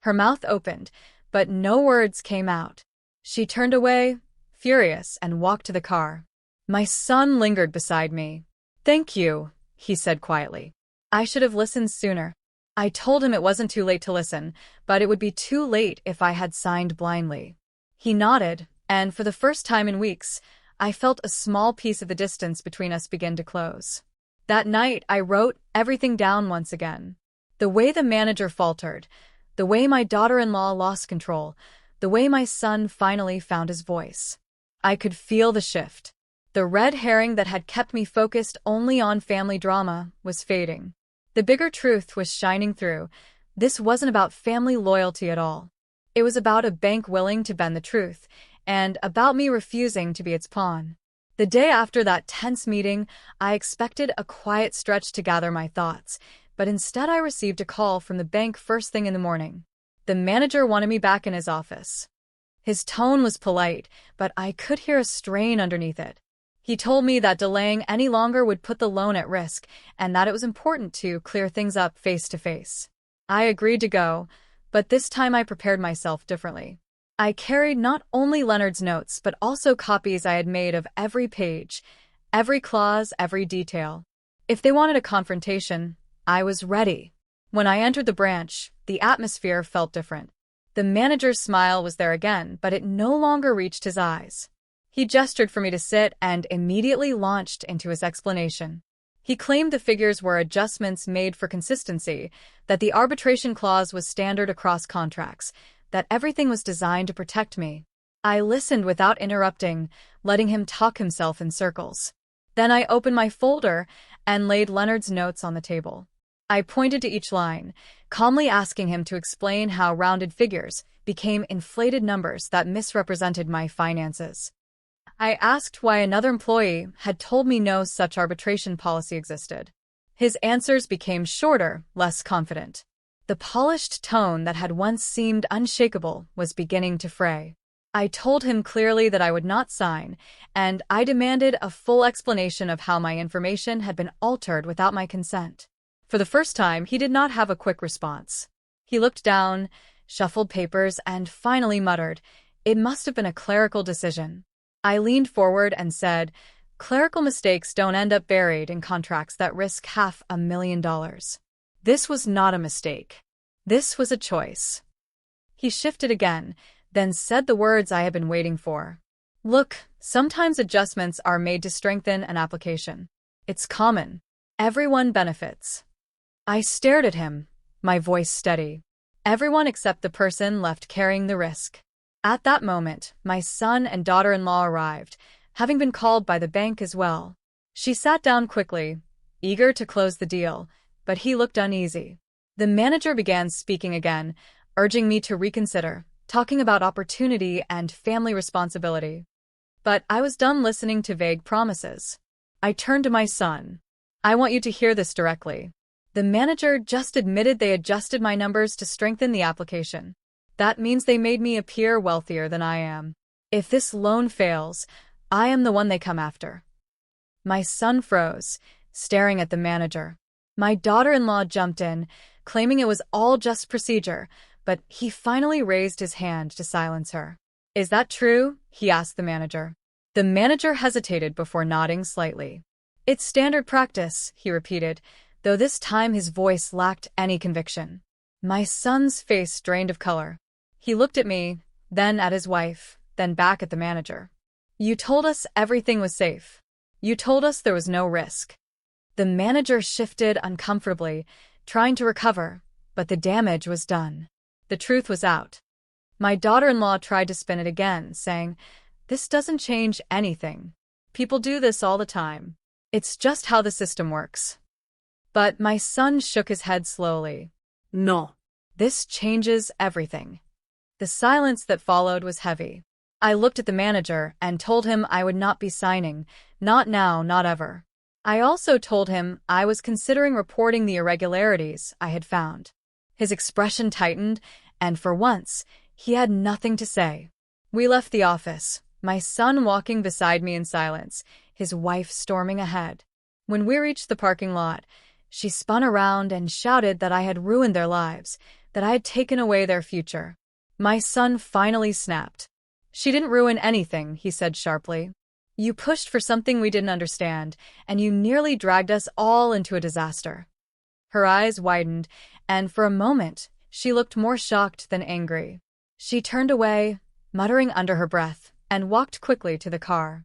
Her mouth opened, but no words came out. She turned away, furious, and walked to the car. My son lingered beside me. Thank you, he said quietly. I should have listened sooner. I told him it wasn't too late to listen, but it would be too late if I had signed blindly. He nodded, and for the first time in weeks, I felt a small piece of the distance between us begin to close. That night, I wrote everything down once again. The way the manager faltered, the way my daughter-in-law lost control, the way my son finally found his voice. I could feel the shift. The red herring that had kept me focused only on family drama was fading. The bigger truth was shining through. This wasn't about family loyalty at all. It was about a bank willing to bend the truth, and about me refusing to be its pawn. The day after that tense meeting, I expected a quiet stretch to gather my thoughts, but instead I received a call from the bank first thing in the morning. The manager wanted me back in his office. His tone was polite, but I could hear a strain underneath it. He told me that delaying any longer would put the loan at risk, and that it was important to clear things up face to face. I agreed to go, but this time I prepared myself differently. I carried not only Leonard's notes, but also copies I had made of every page, every clause, every detail. If they wanted a confrontation, I was ready. When I entered the branch, the atmosphere felt different. The manager's smile was there again, but it no longer reached his eyes. He gestured for me to sit and immediately launched into his explanation. He claimed the figures were adjustments made for consistency, that the arbitration clause was standard across contracts, that everything was designed to protect me. I listened without interrupting, letting him talk himself in circles. Then I opened my folder and laid Leonard's notes on the table. I pointed to each line, calmly asking him to explain how rounded figures became inflated numbers that misrepresented my finances. I asked why another employee had told me no such arbitration policy existed. His answers became shorter, less confident. The polished tone that had once seemed unshakable was beginning to fray. I told him clearly that I would not sign, and I demanded a full explanation of how my information had been altered without my consent. For the first time, he did not have a quick response. He looked down, shuffled papers, and finally muttered, "It must have been a clerical decision." I leaned forward and said, "Clerical mistakes don't end up buried in contracts that risk $500,000. This was not a mistake. This was a choice." He shifted again, then said the words I had been waiting for. "Look, sometimes adjustments are made to strengthen an application. It's common. Everyone benefits." I stared at him, my voice steady. Everyone except the person left carrying the risk. At that moment, my son and daughter-in-law arrived, having been called by the bank as well. She sat down quickly, eager to close the deal, but he looked uneasy. The manager began speaking again, urging me to reconsider, talking about opportunity and family responsibility. But I was done listening to vague promises. I turned to my son. "I want you to hear this directly. The manager just admitted they adjusted my numbers to strengthen the application. That means they made me appear wealthier than I am. If this loan fails, I am the one they come after." My son froze, staring at the manager. My daughter-in-law jumped in, claiming it was all just procedure, but he finally raised his hand to silence her. "Is that true?" he asked the manager. The manager hesitated before nodding slightly. "It's standard practice," he repeated, though this time his voice lacked any conviction. My son's face drained of color. He looked at me, then at his wife, then back at the manager. "You told us everything was safe. You told us there was no risk." The manager shifted uncomfortably, trying to recover, but the damage was done. The truth was out. My daughter-in-law tried to spin it again, saying, "This doesn't change anything. People do this all the time. It's just how the system works." But my son shook his head slowly. No. "This changes everything." The silence that followed was heavy. I looked at the manager and told him I would not be signing, not now, not ever. I also told him I was considering reporting the irregularities I had found. His expression tightened, and for once, he had nothing to say. We left the office, my son walking beside me in silence, his wife storming ahead. When we reached the parking lot, she spun around and shouted that I had ruined their lives, that I had taken away their future. My son finally snapped. "She didn't ruin anything," he said sharply. "You pushed for something we didn't understand, and you nearly dragged us all into a disaster." Her eyes widened, and for a moment, she looked more shocked than angry. She turned away, muttering under her breath, and walked quickly to the car.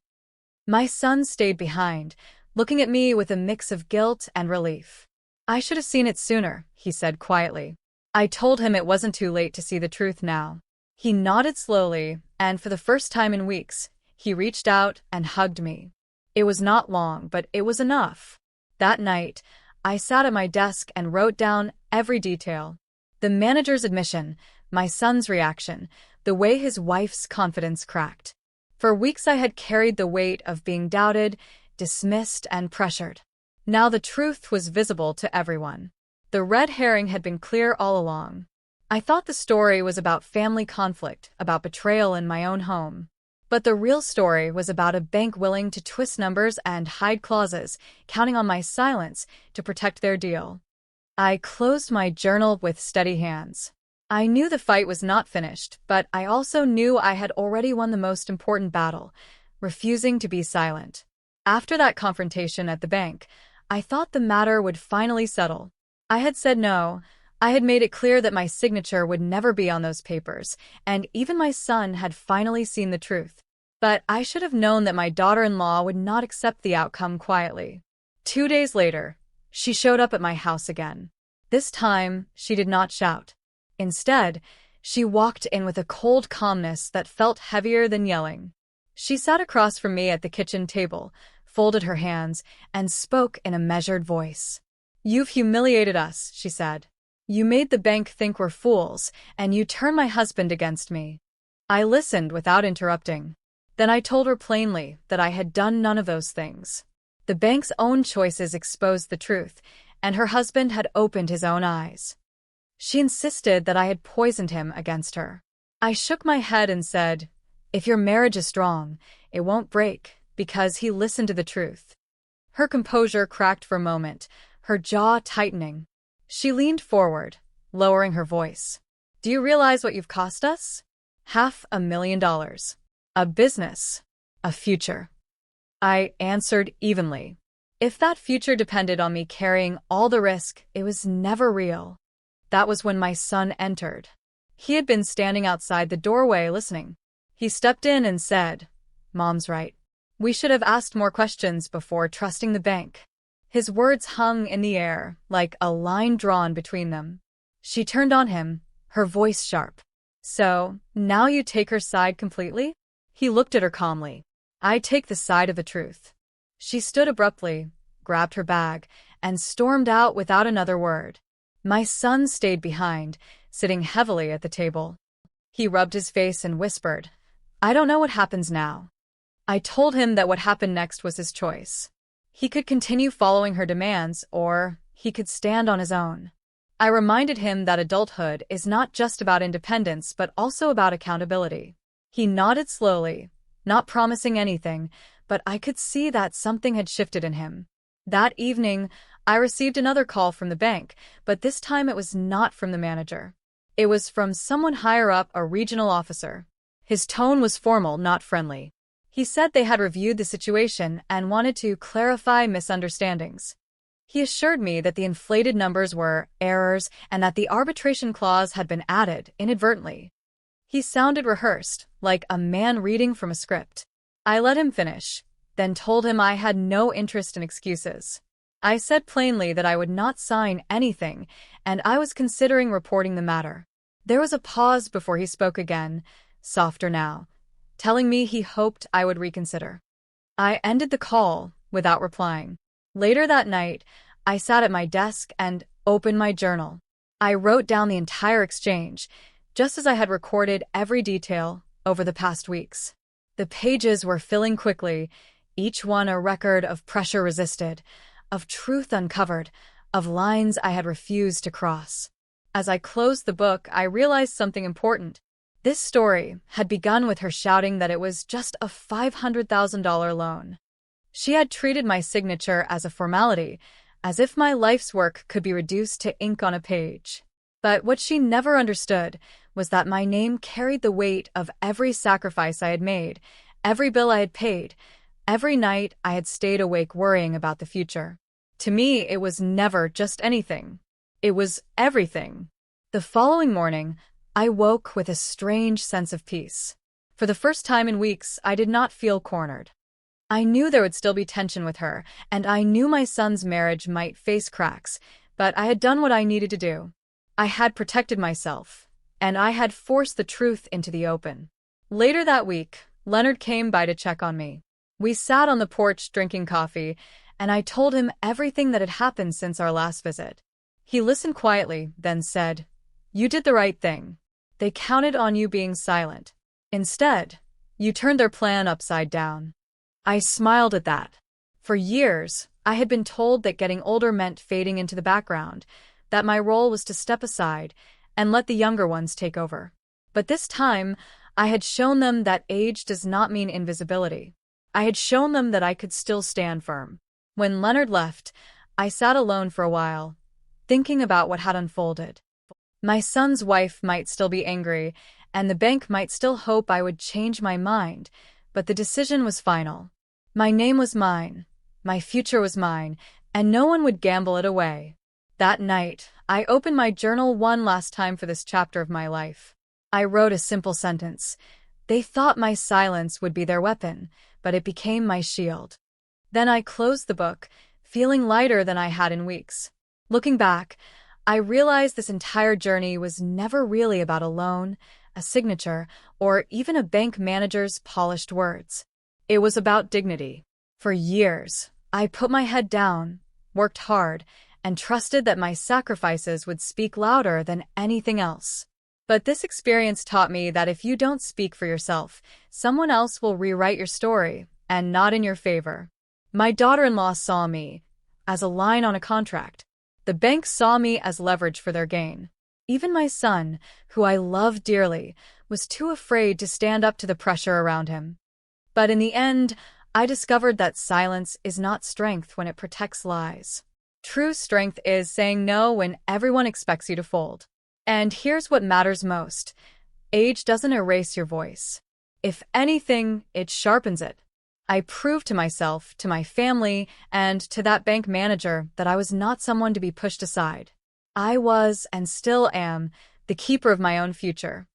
My son stayed behind, looking at me with a mix of guilt and relief. "I should have seen it sooner," he said quietly. I told him it wasn't too late to see the truth now. He nodded slowly, and for the first time in weeks, he reached out and hugged me. It was not long, but it was enough. That night, I sat at my desk and wrote down every detail. The manager's admission, my son's reaction, the way his wife's confidence cracked. For weeks I had carried the weight of being doubted, dismissed, and pressured. Now the truth was visible to everyone. The red herring had been clear all along. I thought the story was about family conflict, about betrayal in my own home. But the real story was about a bank willing to twist numbers and hide clauses, counting on my silence to protect their deal. I closed my journal with steady hands. I knew the fight was not finished, but I also knew I had already won the most important battle, refusing to be silent. After that confrontation at the bank, I thought the matter would finally settle. I had said no. I had made it clear that my signature would never be on those papers, and even my son had finally seen the truth. But I should have known that my daughter-in-law would not accept the outcome quietly. 2 days later, she showed up at my house again. This time, she did not shout. Instead, she walked in with a cold calmness that felt heavier than yelling. She sat across from me at the kitchen table, folded her hands, and spoke in a measured voice. "You've humiliated us," she said. "You made the bank think we're fools, and you turned my husband against me." I listened without interrupting. Then I told her plainly that I had done none of those things. The bank's own choices exposed the truth, and her husband had opened his own eyes. She insisted that I had poisoned him against her. I shook my head and said, "If your marriage is strong, it won't break, because he listened to the truth." Her composure cracked for a moment, her jaw tightening. She leaned forward, lowering her voice. "Do you realize what you've cost us? $500,000. A business. A future. I answered evenly. If that future depended on me carrying all the risk, it was never real. That was when my son entered. He had been standing outside the doorway listening. He stepped in and said, "Mom's right. We should have asked more questions before trusting the bank." His words hung in the air, like a line drawn between them. She turned on him, her voice sharp. "So, now you take her side completely?" He looked at her calmly. "I take the side of the truth." She stood abruptly, grabbed her bag, and stormed out without another word. My son stayed behind, sitting heavily at the table. He rubbed his face and whispered, "I don't know what happens now." I told him that what happened next was his choice. He could continue following her demands, or he could stand on his own. I reminded him that adulthood is not just about independence but also about accountability. He nodded slowly, not promising anything, but I could see that something had shifted in him. That evening, I received another call from the bank, but this time it was not from the manager. It was from someone higher up, a regional officer. His tone was formal, not friendly. He said they had reviewed the situation and wanted to clarify misunderstandings. He assured me that the inflated numbers were errors and that the arbitration clause had been added inadvertently. He sounded rehearsed, like a man reading from a script. I let him finish, then told him I had no interest in excuses. I said plainly that I would not sign anything, and I was considering reporting the matter. There was a pause before he spoke again, softer now, telling me he hoped I would reconsider. I ended the call without replying. Later that night, I sat at my desk and opened my journal. I wrote down the entire exchange, just as I had recorded every detail over the past weeks. The pages were filling quickly, each one a record of pressure resisted, of truth uncovered, of lines I had refused to cross. As I closed the book, I realized something important. This story had begun with her shouting that it was just a $500,000 loan. She had treated my signature as a formality, as if my life's work could be reduced to ink on a page. But what she never understood was that my name carried the weight of every sacrifice I had made, every bill I had paid, every night I had stayed awake worrying about the future. To me, it was never just anything. It was everything. The following morning, I woke with a strange sense of peace. For the first time in weeks, I did not feel cornered. I knew there would still be tension with her, and I knew my son's marriage might face cracks, but I had done what I needed to do. I had protected myself, and I had forced the truth into the open. Later that week, Leonard came by to check on me. We sat on the porch drinking coffee, and I told him everything that had happened since our last visit. He listened quietly, then said, "You did the right thing. They counted on you being silent. Instead, you turned their plan upside down." I smiled at that. For years, I had been told that getting older meant fading into the background, that my role was to step aside and let the younger ones take over. But this time, I had shown them that age does not mean invisibility. I had shown them that I could still stand firm. When Leonard left, I sat alone for a while, thinking about what had unfolded. My son's wife might still be angry, and the bank might still hope I would change my mind, but the decision was final. My name was mine, my future was mine, and no one would gamble it away. That night, I opened my journal one last time for this chapter of my life. I wrote a simple sentence. They thought my silence would be their weapon, but it became my shield. Then I closed the book, feeling lighter than I had in weeks. Looking back, I realized this entire journey was never really about a loan, a signature, or even a bank manager's polished words. It was about dignity. For years, I put my head down, worked hard, and trusted that my sacrifices would speak louder than anything else. But this experience taught me that if you don't speak for yourself, someone else will rewrite your story, and not in your favor. My daughter-in-law saw me as a line on a contract. The bank saw me as leverage for their gain. Even my son, who I loved dearly, was too afraid to stand up to the pressure around him. But in the end, I discovered that silence is not strength when it protects lies. True strength is saying no when everyone expects you to fold. And here's what matters most. Age doesn't erase your voice. If anything, it sharpens it. I proved to myself, to my family, and to that bank manager that I was not someone to be pushed aside. I was, and still am, the keeper of my own future.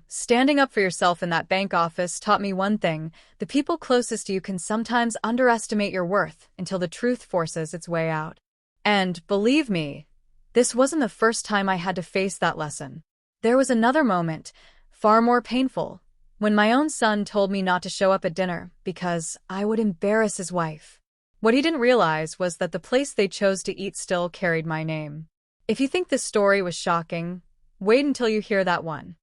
Standing up for yourself in that bank office taught me one thing: the people closest to you can sometimes underestimate your worth until the truth forces its way out. And believe me, this wasn't the first time I had to face that lesson. There was another moment, far more painful, when my own son told me not to show up at dinner because I would embarrass his wife. What he didn't realize was that the place they chose to eat still carried my name. If you think this story was shocking, wait until you hear that one.